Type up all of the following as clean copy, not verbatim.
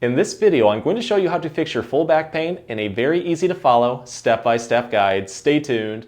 In this video, I'm going to show you how to fix your full back pain in a very easy to follow, step-by-step guide. Stay tuned.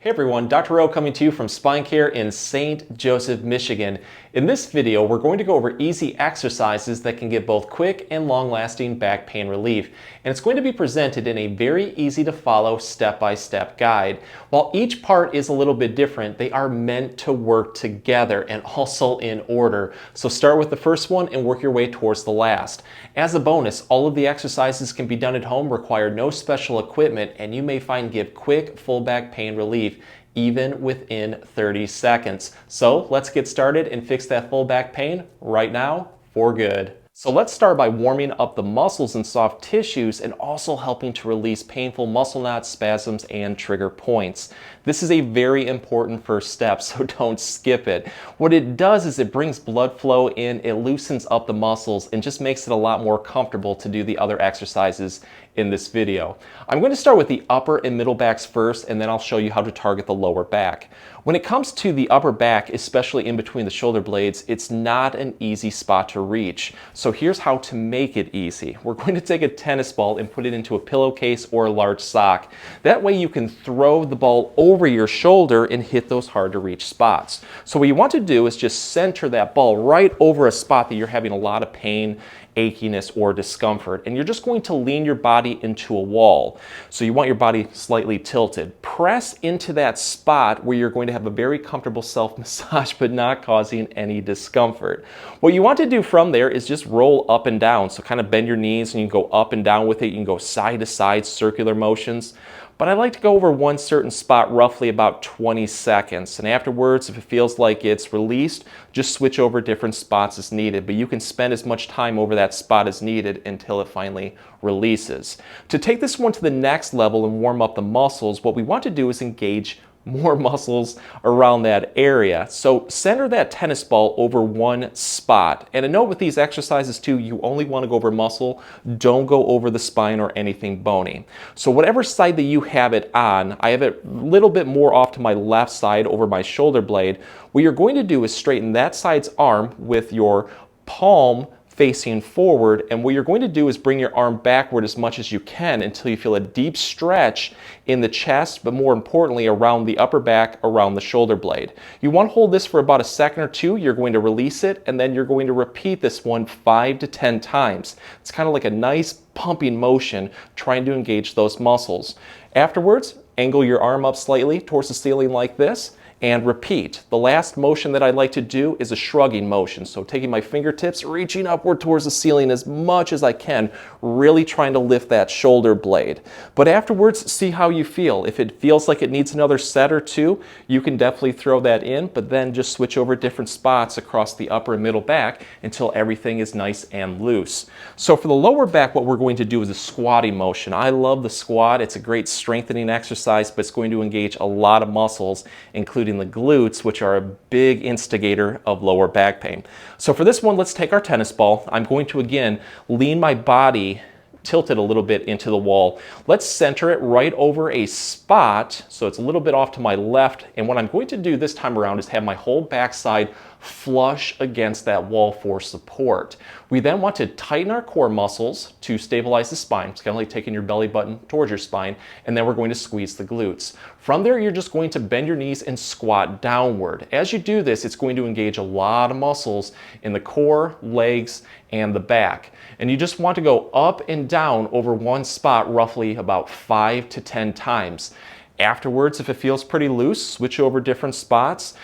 Hey everyone, Dr. Rowe coming to you from SpineCare in St. Joseph, Michigan. In this video, we're going to go over easy exercises that can give both quick and long-lasting back pain relief. And it's going to be presented in a very easy to follow step-by-step guide. While each part is a little bit different, they are meant to work together and also in order. So start with the first one and work your way towards the last. As a bonus, all of the exercises can be done at home, require no special equipment, and you may find give quick full back pain relief even within 30 seconds. So let's get started and fix that full back pain right now for good. So let's start by warming up the muscles and soft tissues and also helping to release painful muscle knots, spasms, and trigger points. This is a very important first step, so don't skip it. What it does is it brings blood flow in, it loosens up the muscles, and just makes it a lot more comfortable to do the other exercises in this video. I'm going to start with the upper and middle backs first, and then I'll show you how to target the lower back. When it comes to the upper back, especially in between the shoulder blades, it's not an easy spot to reach. So here's how to make it easy. We're going to take a tennis ball and put it into a pillowcase or a large sock. That way you can throw the ball over your shoulder and hit those hard to reach spots. So what you want to do is just center that ball right over a spot that you're having a lot of pain, achiness, or discomfort, and you're just going to lean your body into a wall. So you want your body slightly tilted. Press into that spot where you're going to have a very comfortable self-massage but not causing any discomfort. What you want to do from there is just roll up and down. So kind of bend your knees and you can go up and down with it. You can go side to side, circular motions. But I like to go over one certain spot roughly about 20 seconds. And afterwards, if it feels like it's released, just switch over different spots as needed. But you can spend as much time over that spot as needed until it finally releases. To take this one to the next level and warm up the muscles, what we want to do is engage more muscles around that area. So center that tennis ball over one spot. And a note with these exercises too, you only want to go over muscle, don't go over the spine or anything bony. So whatever side that you have it on, I have it a little bit more off to my left side over my shoulder blade. What you're going to do is straighten that side's arm with your palm facing forward, and what you're going to do is bring your arm backward as much as you can until you feel a deep stretch in the chest, but more importantly around the upper back, around the shoulder blade. You want to hold this for about a second or two, you're going to release it, and then you're going to repeat this one 5 to 10 times. It's kind of like a nice pumping motion trying to engage those muscles. Afterwards, angle your arm up slightly towards the ceiling like this, and repeat. The last motion that I like to do is a shrugging motion. So taking my fingertips, reaching upward towards the ceiling as much as I can, really trying to lift that shoulder blade. But afterwards, see how you feel. If it feels like it needs another set or two, you can definitely throw that in, but then just switch over different spots across the upper and middle back until everything is nice and loose. So for the lower back, what we're going to do is a squatting motion. I love the squat. It's a great strengthening exercise, but it's going to engage a lot of muscles, including the glutes, which are a big instigator of lower back pain. So for this one, let's take our tennis ball. I'm going to again lean my body tilted a little bit into the wall. Let's center it right over a spot so it's a little bit off to my left, and what I'm going to do this time around is have my whole backside flush against that wall for support. We then want to tighten our core muscles to stabilize the spine. It's kind of like taking your belly button towards your spine, and then we're going to squeeze the glutes. From there, you're just going to bend your knees and squat downward. As you do this, it's going to engage a lot of muscles in the core, legs, and the back. And you just want to go up and down over one spot roughly about 5 to 10 times. Afterwards, if it feels pretty loose, switch over different spots.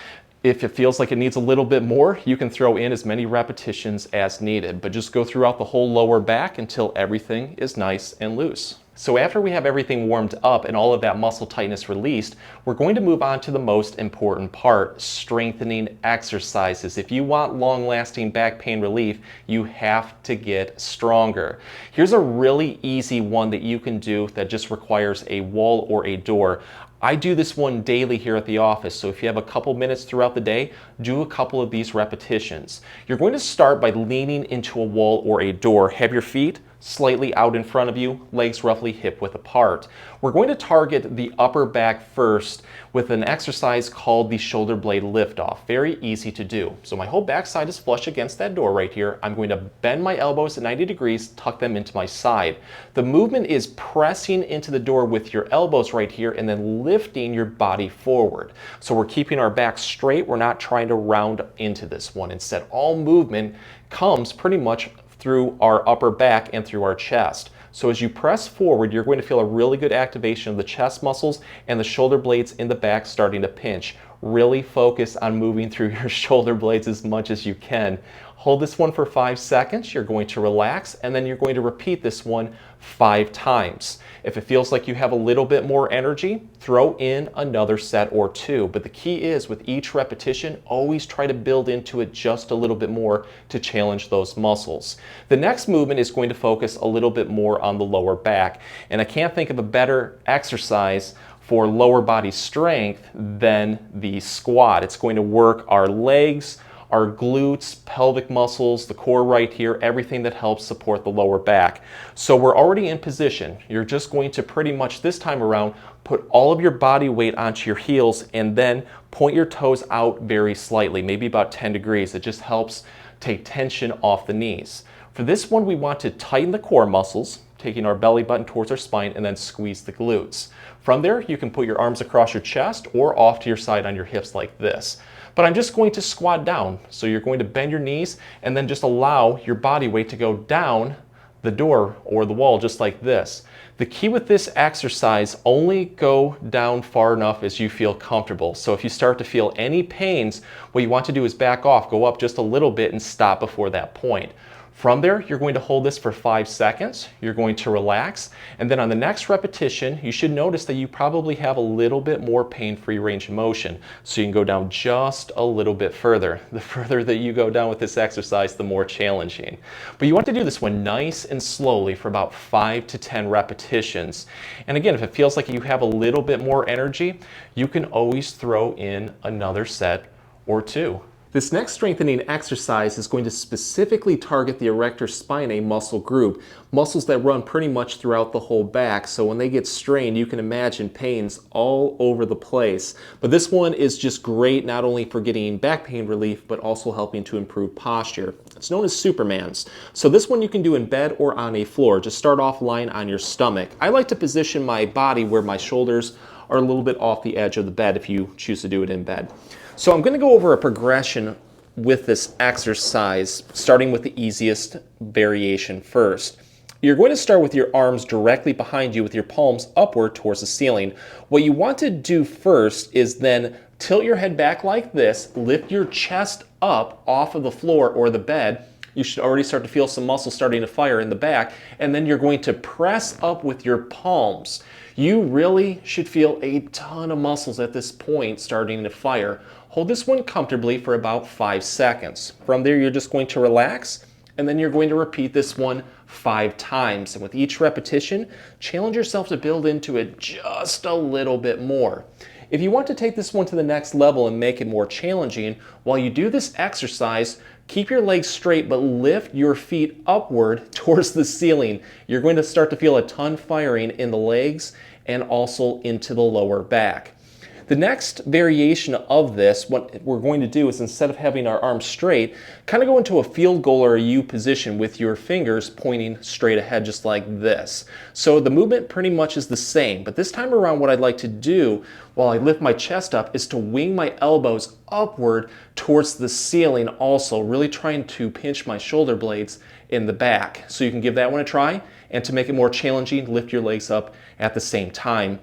If it feels like it needs a little bit more, you can throw in as many repetitions as needed, but just go throughout the whole lower back until everything is nice and loose. So after we have everything warmed up and all of that muscle tightness released, we're going to move on to the most important part, strengthening exercises. If you want long-lasting back pain relief, you have to get stronger. Here's a really easy one that you can do that just requires a wall or a door. I do this one daily here at the office, so if you have a couple minutes throughout the day, do a couple of these repetitions. You're going to start by leaning into a wall or a door. Have your feet slightly out in front of you, legs roughly hip-width apart. We're going to target the upper back first with an exercise called the shoulder blade liftoff. Very easy to do. So my whole backside is flush against that door right here. I'm going to bend my elbows at 90 degrees, tuck them into my side. The movement is pressing into the door with your elbows right here and then lifting your body forward. So we're keeping our back straight. We're not trying to round into this one. Instead, all movement comes pretty much through our upper back and through our chest. So as you press forward, you're going to feel a really good activation of the chest muscles and the shoulder blades in the back starting to pinch. Really focus on moving through your shoulder blades as much as you can. Hold this one for 5 seconds. You're going to relax, and then you're going to repeat this one 5 times. If it feels like you have a little bit more energy, throw in another set or 2. But the key is, with each repetition, always try to build into it just a little bit more to challenge those muscles. The next movement is going to focus a little bit more on the lower back. And I can't think of a better exercise for lower body strength than the squat. It's going to work our legs, our glutes, pelvic muscles, the core right here, everything that helps support the lower back. So we're already in position. You're just going to pretty much this time around put all of your body weight onto your heels and then point your toes out very slightly, maybe about 10 degrees. It just helps take tension off the knees. For this one, we want to tighten the core muscles, taking our belly button towards our spine, and then squeeze the glutes. From there, you can put your arms across your chest or off to your side on your hips like this. But I'm just going to squat down. So you're going to bend your knees and then just allow your body weight to go down the door or the wall just like this. The key with this exercise, only go down far enough as you feel comfortable. So if you start to feel any pains, what you want to do is back off, go up just a little bit and stop before that point. From there, you're going to hold this for 5 seconds. You're going to relax. And then on the next repetition, you should notice that you probably have a little bit more pain-free range of motion. So you can go down just a little bit further. The further that you go down with this exercise, the more challenging. But you want to do this one nice and slowly for about 5 to 10 repetitions. And again, if it feels like you have a little bit more energy, you can always throw in another set or 2. This next strengthening exercise is going to specifically target the erector spinae muscle group, muscles that run pretty much throughout the whole back. So when they get strained, you can imagine pains all over the place. But this one is just great, not only for getting back pain relief, but also helping to improve posture. It's known as Superman's. So this one you can do in bed or on a floor. Just start off lying on your stomach. I like to position my body where my shoulders are a little bit off the edge of the bed if you choose to do it in bed. So I'm going to go over a progression with this exercise, starting with the easiest variation first. You're going to start with your arms directly behind you with your palms upward towards the ceiling. What you want to do first is then tilt your head back like this, lift your chest up off of the floor or the bed. You should already start to feel some muscles starting to fire in the back, and then you're going to press up with your palms. You really should feel a ton of muscles at this point starting to fire. Hold this one comfortably for about 5 seconds. From there, you're just going to relax, and then you're going to repeat this one 5 times. And with each repetition, challenge yourself to build into it just a little bit more. If you want to take this one to the next level and make it more challenging, while you do this exercise, keep your legs straight, but lift your feet upward towards the ceiling. You're going to start to feel a ton firing in the legs and also into the lower back. The next variation of this, what we're going to do is, instead of having our arms straight, kind of go into a field goal or a U position with your fingers pointing straight ahead just like this. So the movement pretty much is the same, but this time around what I'd like to do while I lift my chest up is to wing my elbows upward towards the ceiling also, really trying to pinch my shoulder blades in the back. So you can give that one a try, and to make it more challenging, lift your legs up at the same time.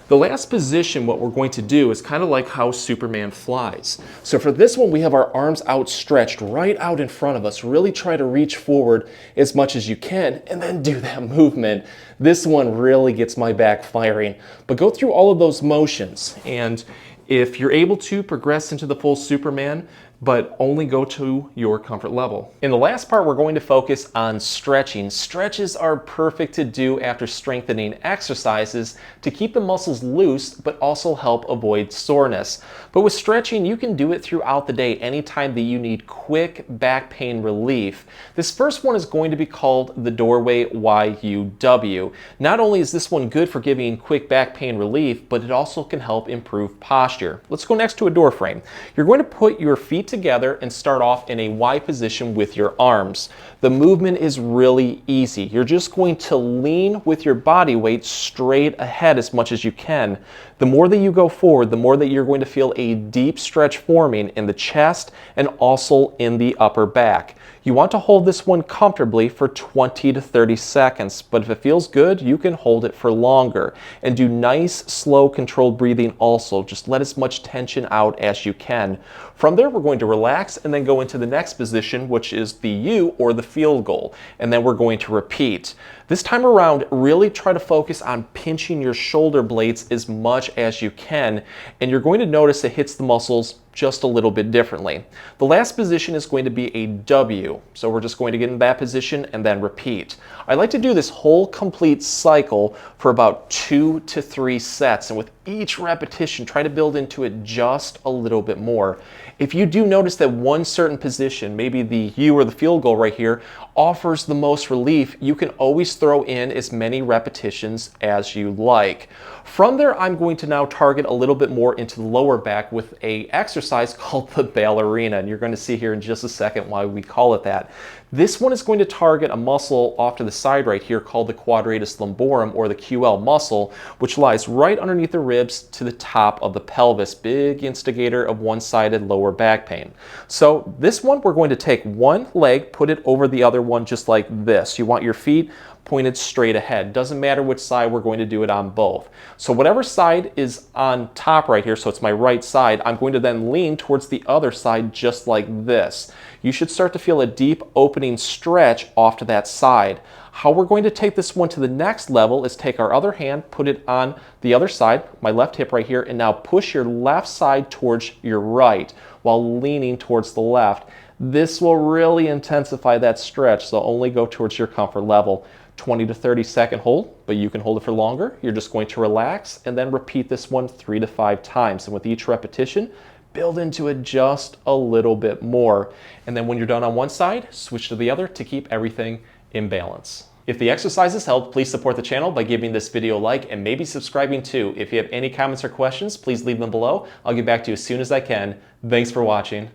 The last position, what we're going to do is kind of like how Superman flies. So for this one, we have our arms outstretched right out in front of us. Really try to reach forward as much as you can and then do that movement. This one really gets my back firing. But go through all of those motions, and if you're able to progress into the full Superman, but only go to your comfort level. In the last part, we're going to focus on stretching. Stretches are perfect to do after strengthening exercises to keep the muscles loose, but also help avoid soreness. But with stretching, you can do it throughout the day anytime that you need quick back pain relief. This first one is going to be called the doorway YUW. Not only is this one good for giving quick back pain relief, but it also can help improve posture. Let's go next to a door frame. You're going to put your feet together and start off in a Y position with your arms. The movement is really easy. You're just going to lean with your body weight straight ahead as much as you can. The more that you go forward, the more that you're going to feel a deep stretch forming in the chest and also in the upper back. You want to hold this one comfortably for 20 to 30 seconds, but if it feels good, you can hold it for longer. And do nice, slow, controlled breathing also. Just let as much tension out as you can. From there, we're going to relax and then go into the next position, which is the U or the field goal. And then we're going to repeat. This time around, really try to focus on pinching your shoulder blades as much as you can, and you're going to notice it hits the muscles just a little bit differently. The last position is going to be a W, so we're just going to get in that position and then repeat. I like to do this whole complete cycle for about 2 to 3 sets, and with each repetition, try to build into it just a little bit more. If you do notice that one certain position, maybe the U or the field goal right here, offers the most relief, you can always throw in as many repetitions as you like. From there, I'm going to now target a little bit more into the lower back with an exercise called the ballerina, and you're going to see here in just a second why we call it that. This one is going to target a muscle off to the side right here called the quadratus lumborum, or the QL muscle, which lies right underneath the ribs to the top of the pelvis. Big instigator of one-sided lower back pain. So this one, we're going to take one leg, put it over the other one just like this. You want your feet pointed straight ahead. Doesn't matter which side, we're going to do it on both. So whatever side is on top right here, so it's my right side, I'm going to then lean towards the other side just like this. You should start to feel a deep opening stretch off to that side. How we're going to take this one to the next level is take our other hand, put it on the other side, my left hip right here, and now push your left side towards your right while leaning towards the left. This will really intensify that stretch, so only go towards your comfort level. 20 to 30 second hold, but you can hold it for longer. You're just going to relax and then repeat this one 3 to 5 times. And with each repetition, build into it just a little bit more. And then when you're done on one side, switch to the other to keep everything in balance. If the exercises helped, please support the channel by giving this video a like and maybe subscribing too. If you have any comments or questions, please leave them below. I'll get back to you as soon as I can. Thanks for watching.